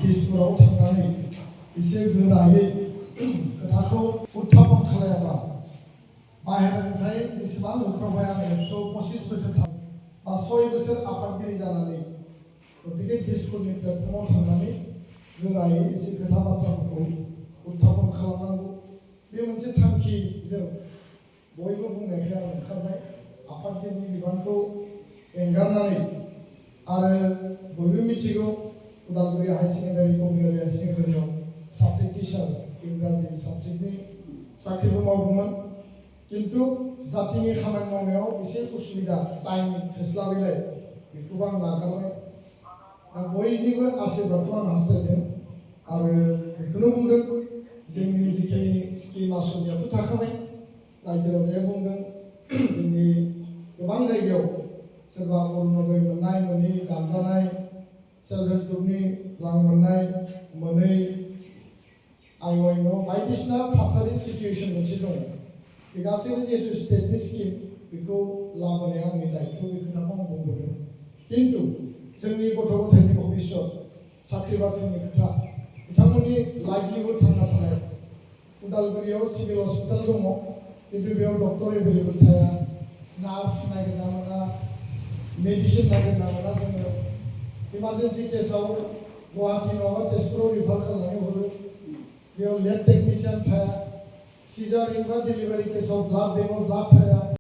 दिसपुराव थांनानै एसे गोरायै खोथाखौ उत्थापन खालायाब्ला बाहेरानिफ्राय जेसेबां होख्रावबाय आं 125 बोसोर बा 6 बोसोर आफादगिरि जानानै गतिके दिसपुरनि प्लेटफर्माव थांनानै गोरायै एसे खोथा बाथ्राफोरखौ उत्थापन खालामनांगौ बे मोनसे थांखि जों बयबो बुंनायखाय आं ओंखारबाय आफादगिरिनि बिबानखौ एंगारनानै आरो बयबो मिथिगौ Udalguri high secondary community high सेकेन्डारियाव साबजेक्ट टिचार इंराजि साबजेक्टनि साख्रिबो मावदोंमोन किन्तु जातिनि खामानि मावनायाव एसे उसुबिदा टाइम थोस्लाबैलाय बेखौबो आं नागारबाय दा बयनिबो आशीर्बादखौ आं हास्थायदों आरो बेखौनो बुंदों जोंनि जिखिनि स्किम आसनियाथ' थाखाबाय रायजो राजाया बुंदों जोंनि गोबां जायगायाव सोरबा अरुनदय मोननाय मोनै दानजानाय सेल्फ हेल्प ग्रुपनि रां मोननाय मोनै आइवाइन' बायदिसिना थासारि सिटुएसन मोनसे दङ बे गासैबो जिहेतु स्टेटनि स्किम बेखौ लाबोनाया आंनि दायित्व बे खोथाखौ आं बुंबोदों किन्तु जोंनि गथ' गथायनि भबिष्यत साख्रि बाख्रिनि खोथा बिथांमोननि लाइभलिहुड थांना थानाय उदालगुरियाव सिभिल हस्पिटाल दङ किन्तु बेयाव डक्टर एभेलेबल थाया नार्स नागिरना मोना मेडिसिन नागिरना मोना जोङो इमार्जेन्सि केसाव गुवाहाटी नङाबा तेजपुराव रिफार खालामनानै हरो बेयाव लेब टेकनिशियान थाया सिजारिन बा डिलिभारि केसाव ब्लाड बेंकआव ब्लाड थाया